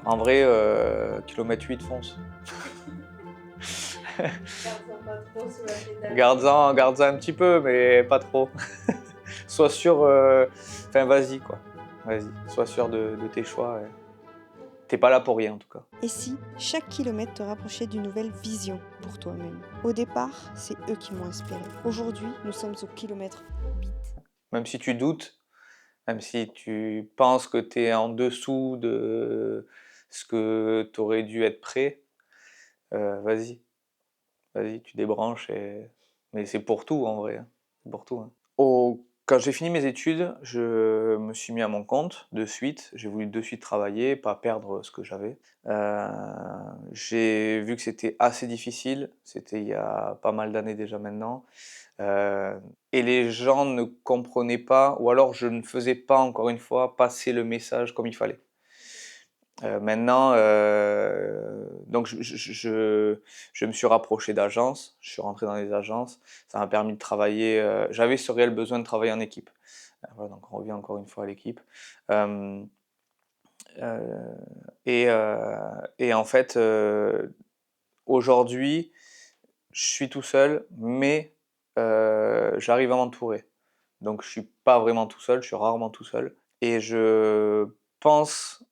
En vrai, kilomètre 8, fonce. Garde-en pas trop sous la pédale. Garde-en un petit peu, mais pas trop. Sois sûr, enfin vas-y quoi. Vas-y, sois sûr de tes choix. T'es pas là pour rien en tout cas. Et si chaque kilomètre te rapprochait d'une nouvelle vision pour toi-même? Au départ, c'est eux qui m'ont inspiré. Aujourd'hui, nous sommes au kilomètre 8. Même si tu doutes, même si tu penses que t'es en dessous de ce que t'aurais dû être prêt, vas-y, vas-y, tu débranches et... Mais c'est pour tout en vrai, hein. C'est pour tout, hein. Quand j'ai fini mes études, je me suis mis à mon compte de suite. J'ai voulu de suite travailler, pas perdre ce que j'avais. J'ai vu que c'était assez difficile. C'était il y a pas mal d'années déjà maintenant. Euh, et les gens ne comprenaient pas, ou alors je ne faisais pas, encore une fois, passer le message comme il fallait. Maintenant, donc je me suis rapproché d'agences, je suis rentré dans les agences, ça m'a permis de travailler, j'avais ce réel besoin de travailler en équipe. Voilà, donc on revient encore une fois à l'équipe. Euh, euh, et en fait, aujourd'hui, je suis tout seul, mais j'arrive à m'entourer. Donc je suis pas vraiment tout seul, je suis rarement tout seul. Et je pense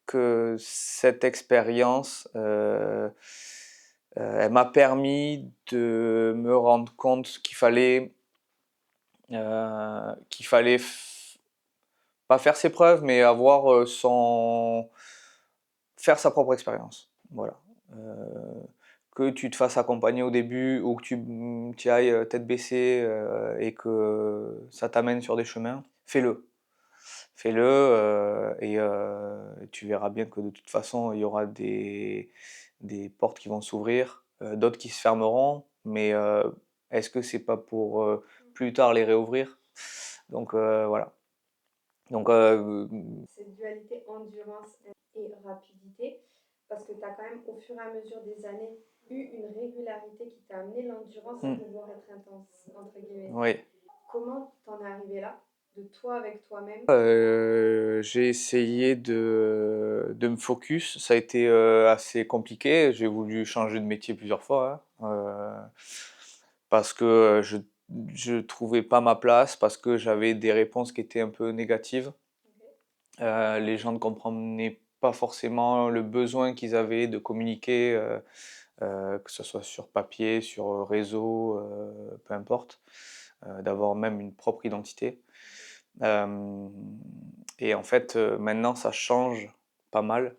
que cette expérience, elle m'a permis de me rendre compte qu'il fallait pas faire ses preuves, mais avoir faire sa propre expérience. Voilà. Que tu te fasses accompagner au début ou que tu ailles tête baissée et que ça t'amène sur des chemins, fais-le. Fais-le et tu verras bien que de toute façon, il y aura des portes qui vont s'ouvrir, d'autres qui se fermeront, mais est-ce que c'est pas pour plus tard les réouvrir? Donc voilà. Donc Cette dualité endurance et rapidité, parce que tu as quand même, au fur et à mesure des années, eu une régularité qui t'a amené l'endurance sans hmm, devoir être intense, entre guillemets. oui. Comment t'en es arrivé là, de toi avec toi-même? J'ai essayé de me focus. Ça a été assez compliqué. J'ai voulu changer de métier plusieurs fois, hein, parce que je trouvais pas ma place, parce que j'avais des réponses qui étaient un peu négatives. Okay. Les gens ne comprenaient pas forcément le besoin qu'ils avaient de communiquer, que ce soit sur papier, sur réseau, peu importe, d'avoir même une propre identité. Euh, et en fait, maintenant, ça change pas mal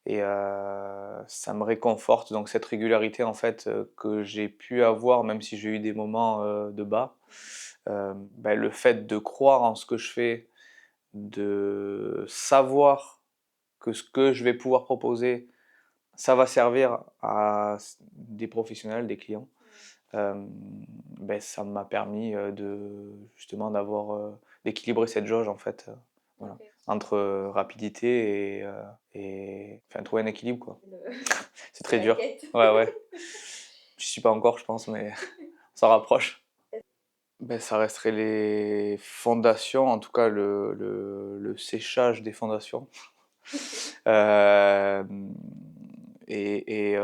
et ça me réconforte. Donc cette régularité, en fait, que j'ai pu avoir, même si j'ai eu des moments de bas, ben, le fait de croire en ce que je fais, de savoir que ce que je vais pouvoir proposer, ça va servir à des professionnels, des clients, ben, ça m'a permis de justement d'équilibrer cette jauge en fait, voilà, Okay. entre rapidité et enfin trouver un équilibre quoi. C'est très La dur. quête. Ouais ouais. Je suis pas encore je pense mais on s'en rapproche. Ben, ça resterait les fondations, en tout cas le séchage des fondations. Euh, et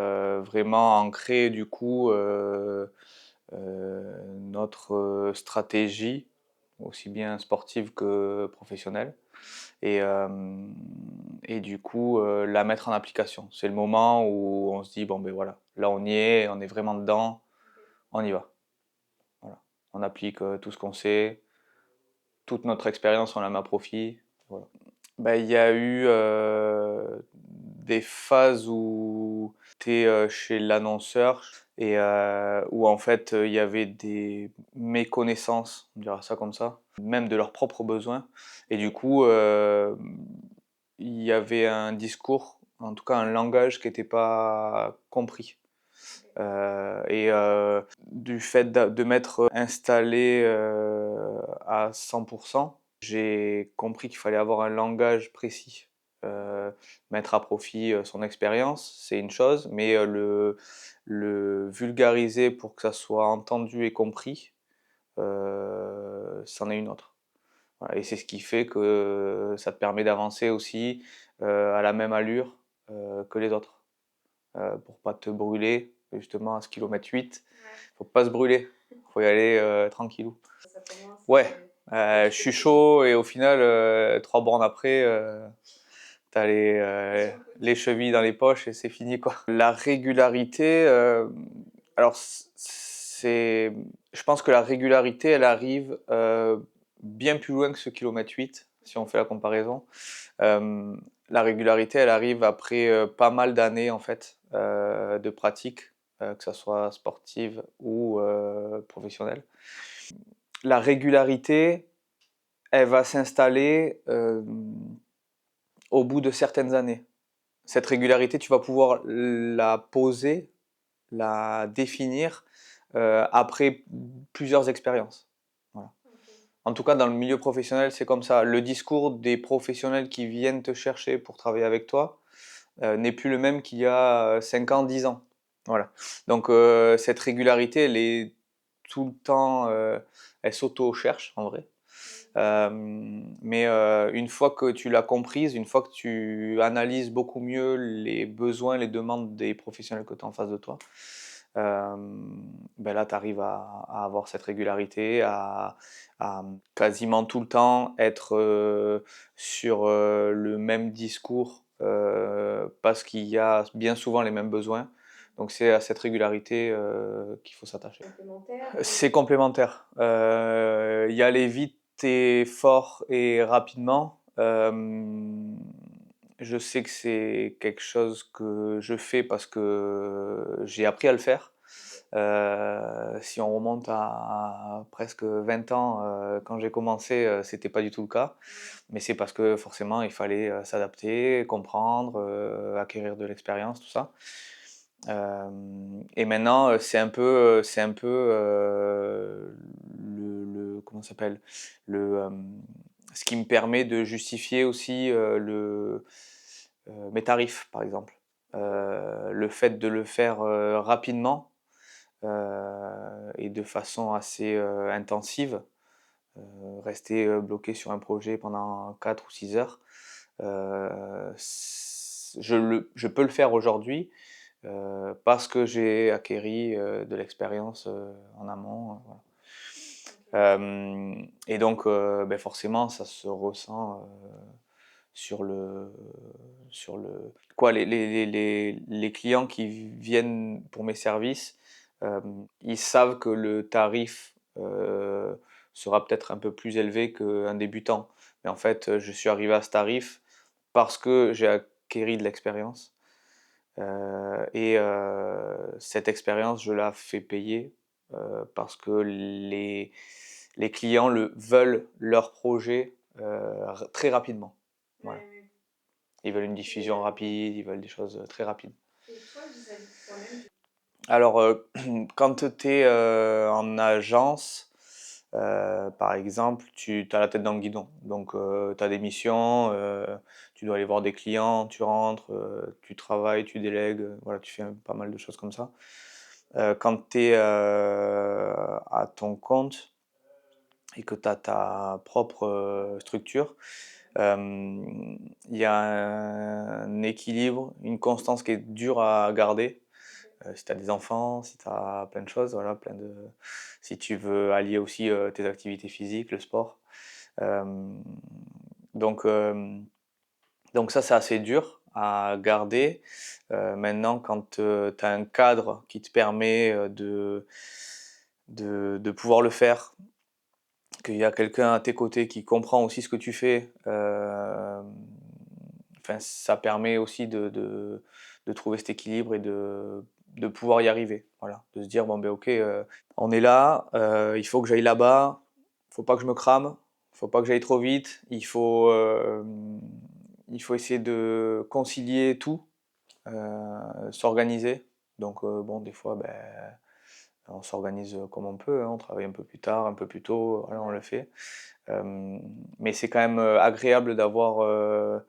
vraiment ancrer du coup notre stratégie, aussi bien sportive que professionnelle, et, euh, et du coup la mettre en application. C'est le moment où on se dit, bon ben voilà, là on est vraiment dedans, on y va. Voilà. On applique tout ce qu'on sait, toute notre expérience, on la met à profit. Voilà. Bah, il y a eu des phases où tu es chez l'annonceur et où en fait il y avait des méconnaissances, on dira ça comme ça, même de leurs propres besoins. Et du coup, il y avait un discours, en tout cas un langage qui n'était pas compris. Du fait de m'être installé à 100%, j'ai compris qu'il fallait avoir un langage précis. Mettre à profit son expérience, c'est une chose, mais le vulgariser pour que ça soit entendu et compris, c'en est une autre. Voilà, et c'est ce qui fait que ça te permet d'avancer aussi à la même allure que les autres, pour pas te brûler. Justement, à ce kilomètre 8, Ouais. faut pas se brûler, faut y aller tranquillou. Ça commence. Ouais, et je tu suis fais chaud et au final, 3 bornes après, t'as sur le côté. les chevilles dans les poches et c'est fini quoi. La régularité, alors je pense que la régularité, elle arrive bien plus loin que ce kilomètre 8, si on fait la comparaison. La régularité, elle arrive après pas mal d'années en fait de pratique, que ça soit sportive ou professionnelle. La régularité, elle va s'installer au bout de certaines années. Cette régularité, tu vas pouvoir la poser, la définir après plusieurs expériences. Voilà. Ok. En tout cas, dans le milieu professionnel, c'est comme ça. Le discours des professionnels qui viennent te chercher pour travailler avec toi n'est plus le même qu'il y a 5 ans, 10 ans. Voilà. Donc cette régularité, elle est tout le temps, elle s'auto-cherche en vrai. Mais une fois que tu l'as comprise, une fois que tu analyses beaucoup mieux les besoins, les demandes des professionnels que tu as en face de toi, ben là, tu arrives à avoir cette régularité, à quasiment tout le temps être sur le même discours parce qu'il y a bien souvent les mêmes besoins. Donc c'est à cette régularité qu'il faut s'attacher. Complémentaire. C'est complémentaire. Y aller vite et fort et rapidement. Je sais que c'est quelque chose que je fais parce que j'ai appris à le faire. Si on remonte à presque 20 ans, quand j'ai commencé, c'était pas du tout le cas. Mais c'est parce que forcément, il fallait s'adapter, comprendre, acquérir de l'expérience, tout ça. Et maintenant, comment ça s'appelle ce qui me permet de justifier aussi mes tarifs, par exemple. Le fait de le faire rapidement et de façon assez intensive, rester bloqué sur un projet pendant 4 ou 6 heures, je peux le faire aujourd'hui parce que j'ai acquéri de l'expérience en amont. Voilà. Et donc, ben forcément, ça se ressent sur quoi, les clients qui viennent pour mes services, ils savent que le tarif sera peut-être un peu plus élevé qu'un débutant. Mais en fait, je suis arrivé à ce tarif parce que j'ai acquéri de l'expérience. Et cette expérience, je la fais payer parce que les clients veulent leur projet très rapidement. Voilà. Ouais. Ils veulent une diffusion rapide, ils veulent des choses très rapides. Et toi, vis-à-vis de toi-même, Alors, quand tu es en agence, par exemple, tu as la tête dans le guidon. Donc, tu as des missions, tu dois aller voir des clients, tu rentres, tu travailles, tu délègues, voilà, tu fais pas mal de choses comme ça. Quand tu es à ton compte et que tu as ta propre structure, il y a un équilibre, une constance qui est dure à garder. Si tu as des enfants, si tu as plein de choses, voilà, si tu veux allier aussi tes activités physiques, le sport. Euh, donc, euh, donc ça, c'est assez dur à garder. Maintenant, quand tu as un cadre qui te permet de pouvoir le faire, qu'il y a quelqu'un à tes côtés qui comprend aussi ce que tu fais, enfin, ça permet aussi de trouver cet équilibre et de pouvoir y arriver. Voilà. De se dire, bon ben ok, on est là, il faut que j'aille là-bas, il faut pas que je me crame, il faut pas que j'aille trop vite, il faut essayer de concilier tout, s'organiser. Donc bon, des fois, ben, on s'organise comme on peut, hein, on travaille un peu plus tard, un peu plus tôt, voilà, on le fait. Mais c'est quand même agréable d'avoir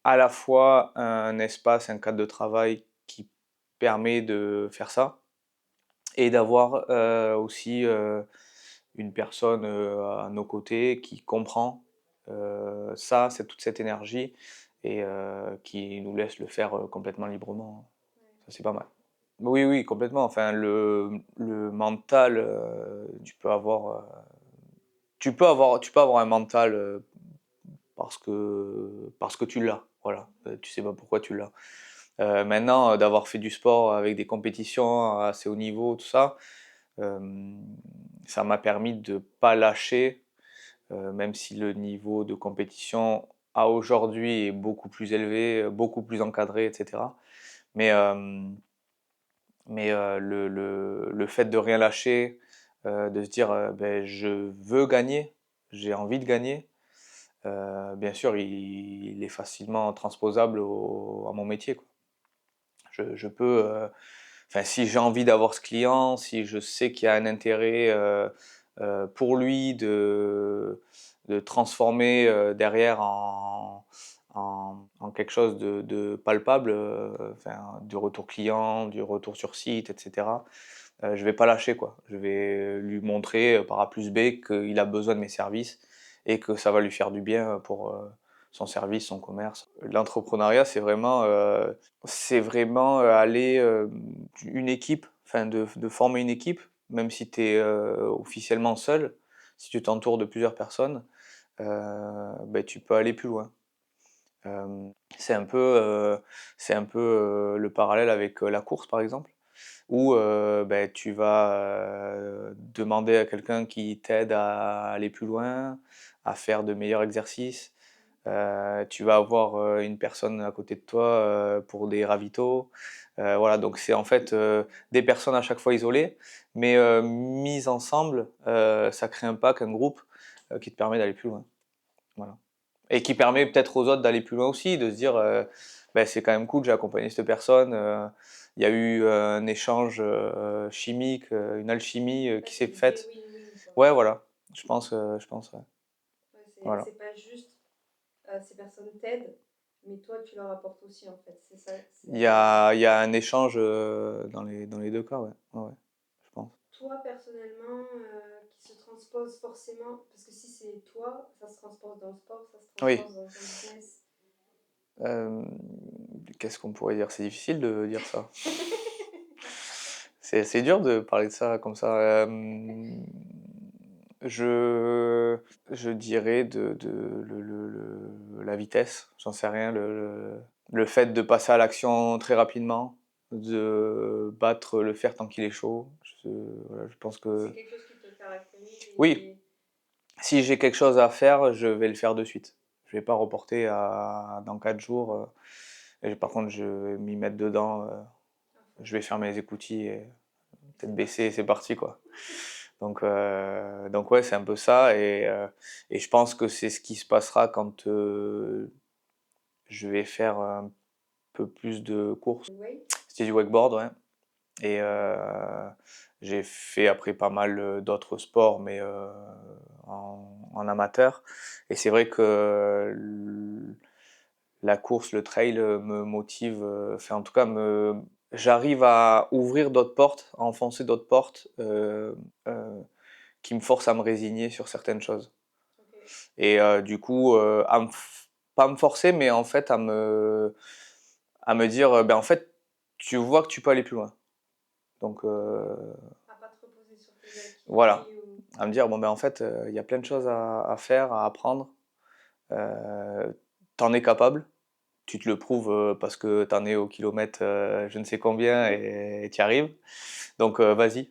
à la fois un espace, un cadre de travail qui permet de faire ça, et d'avoir aussi une personne à nos côtés qui comprend ça, toute cette énergie, et qui nous laisse le faire complètement librement. Ça, c'est pas mal. Oui, oui, complètement. Enfin, le mental, tu peux avoir un mental parce que tu l'as. Voilà. Tu sais pas pourquoi tu l'as. Maintenant, d'avoir fait du sport avec des compétitions à assez haut niveau, tout ça, euh, ça m'a permis de pas lâcher, même si le niveau de compétition à aujourd'hui est beaucoup plus élevé, beaucoup plus encadré, etc. Mais, le fait de rien lâcher, de se dire ben, je veux gagner, j'ai envie de gagner, bien sûr, il est facilement transposable à mon métier, quoi. Je peux, enfin, si j'ai envie d'avoir ce client, si je sais qu'il y a un intérêt pour lui de transformer derrière en quelque chose de palpable, enfin, du retour client, du retour sur site, etc. Je vais pas lâcher, quoi. Je vais lui montrer par A plus B qu'il a besoin de mes services et que ça va lui faire du bien pour son service, son commerce. L'entrepreneuriat, c'est vraiment aller une équipe, enfin de former une équipe, même si tu es officiellement seul, si tu t'entoures de plusieurs personnes, ben, tu peux aller plus loin. Euh, c'est un peu, c'est un peu le parallèle avec la course, par exemple, où ben, tu vas demander à quelqu'un qui t'aide à aller plus loin, à faire de meilleurs exercices. Tu vas avoir une personne à côté de toi pour des ravitaux. Voilà, donc c'est en fait des personnes à chaque fois isolées, mais mises ensemble, ça crée un pack, un groupe qui te permet d'aller plus loin. Voilà. Et qui permet peut-être aux autres d'aller plus loin aussi, de se dire ben, c'est quand même cool, j'ai accompagné cette personne, il y a eu un échange chimique, une alchimie qui s'est Tu fais faite. win-win, quoi. Ouais, voilà, je pense, ouais. Ouais, Voilà. c'est pas juste ces personnes t'aident, mais toi tu leur apportes aussi en fait. C'est ça. Il y a un échange dans les deux cas, ouais. Ouais, ouais, je pense. Toi personnellement, qui se transpose forcément, parce que si c'est toi, ça se transpose dans le sport, ça se Oui. transpose dans ton business. Euh, Qu'est-ce qu'on pourrait dire? C'est difficile de dire ça. C'est dur de parler de ça comme ça. Je, je dirais la vitesse, j'en sais rien. Le fait de passer à l'action très rapidement, de battre le fer tant qu'il est chaud. Voilà, je pense que C'est quelque chose qui te caractérise oui, si j'ai quelque chose à faire, je vais le faire de suite. Je vais pas reporter à dans 4 jours. Et par contre, je vais m'y mettre dedans. Je vais faire mes écoutilles et tête baissée, c'est parti, quoi. Donc ouais, c'est un peu ça, et je pense que c'est ce qui se passera quand je vais faire un peu plus de courses. Oui. C'était du wakeboard, ouais. Et j'ai fait après pas mal d'autres sports, mais en amateur. Et c'est vrai que la course, le trail me motive, enfin en tout cas j'arrive à ouvrir d'autres portes, à enfoncer d'autres portes euh, qui me forcent à me résigner sur certaines choses. Ok. Et du coup, pas me forcer, mais en fait à me dire, ben en fait, tu vois que tu peux aller plus loin. Donc À pas te reposer sur tes voilà, acquis ou. à me dire, bon ben en fait, il y a plein de choses à faire, à apprendre. T'en es capable, tu te le prouves parce que t'en es au kilomètre je ne sais combien et t'y arrives. Donc vas-y,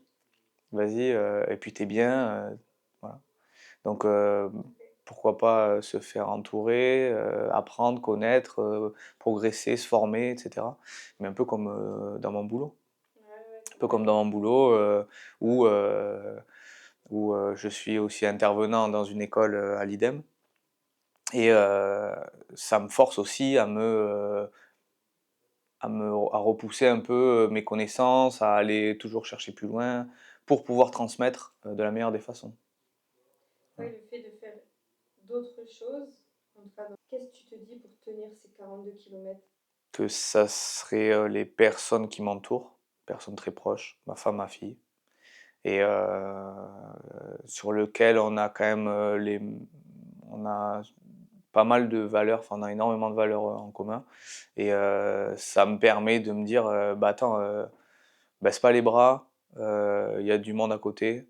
vas-y, et puis t'es bien. Voilà. Donc pourquoi pas se faire entourer, apprendre, connaître, progresser, se former, etc. Mais un peu comme dans mon boulot. Ouais, ouais, Un peu comme dans mon boulot où, je suis aussi intervenant dans une école à l'IDEM. Et ça me force aussi à repousser un peu mes connaissances, à aller toujours chercher plus loin pour pouvoir transmettre de la meilleure des façons. ouais, Voilà. le fait de faire d'autres choses, en tout cas, qu'est-ce que tu te dis pour tenir ces 42 kilomètres? Que ça serait les personnes qui m'entourent, personnes très proches, ma femme, ma fille, et sur lequel on a quand même on a pas mal de valeurs, enfin on a énormément de valeurs en commun. Et ça me permet de me dire, bah attends, baisse pas les bras, il y a du monde à côté,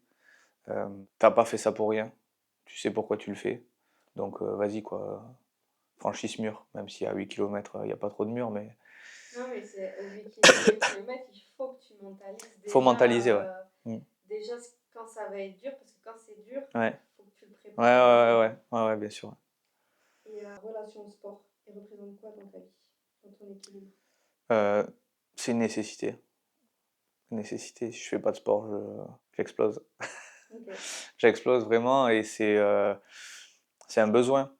tu pas fait ça pour rien, tu sais pourquoi tu le fais, donc vas-y quoi, franchis ce mur, même si à 8 kilomètres, il y a pas trop de murs, mais Non, mais c'est au 8 km, il faut que tu mentalises faut mentaliser, ouais. Mmh. déjà quand ça va être dur, parce que quand c'est dur, Ouais. il faut que tu le Ouais, prépares avant. ouais, bien sûr. Et relation au sport, il représente quoi dans ta vie, dans ton équilibre? Heu, c'est une nécessité. Une nécessité. Si je fais pas de sport, j'explose. Ok. J'explose vraiment et c'est un besoin.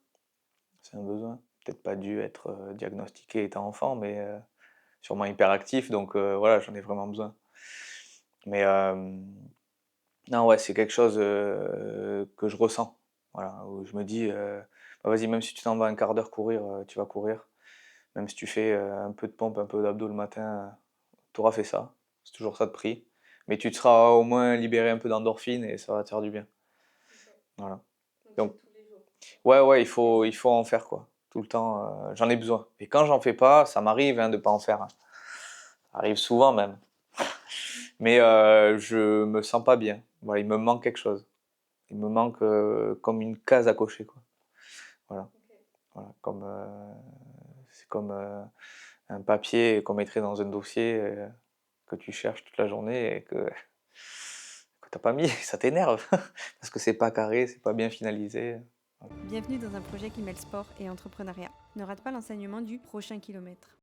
C'est un besoin. Peut-être pas dû être, diagnostiqué étant enfant, mais sûrement hyperactif donc voilà, j'en ai vraiment besoin. Mais non, ouais, c'est quelque chose, que je ressens. Voilà, où je me dis, «Bah, vas-y, même si tu t'en vas un quart d'heure courir, tu vas courir. Même si tu fais, un peu de pompe, un peu d'abdos le matin, tu auras fait ça. C'est toujours ça de prix. Mais tu te seras au moins libéré un peu d'endorphines et ça va te faire du bien». Ok. Voilà. Donc Donc c'est tous les jours. ouais, il faut en faire quoi, tout le temps, j'en ai besoin. Et quand j'en fais pas, ça m'arrive, hein, de pas en faire, hein. Ça arrive souvent même. Mais je me sens pas bien. Voilà, il me manque quelque chose. Il me manque, comme une case à cocher quoi. Voilà, Ok. voilà, comme, c'est comme, un papier qu'on mettrait dans un dossier, que tu cherches toute la journée et que tu pas mis, ça t'énerve parce que c'est pas carré, c'est pas bien finalisé. Bienvenue dans un projet qui mêle sport et entrepreneuriat. Ne rate pas l'enseignement du prochain kilomètre.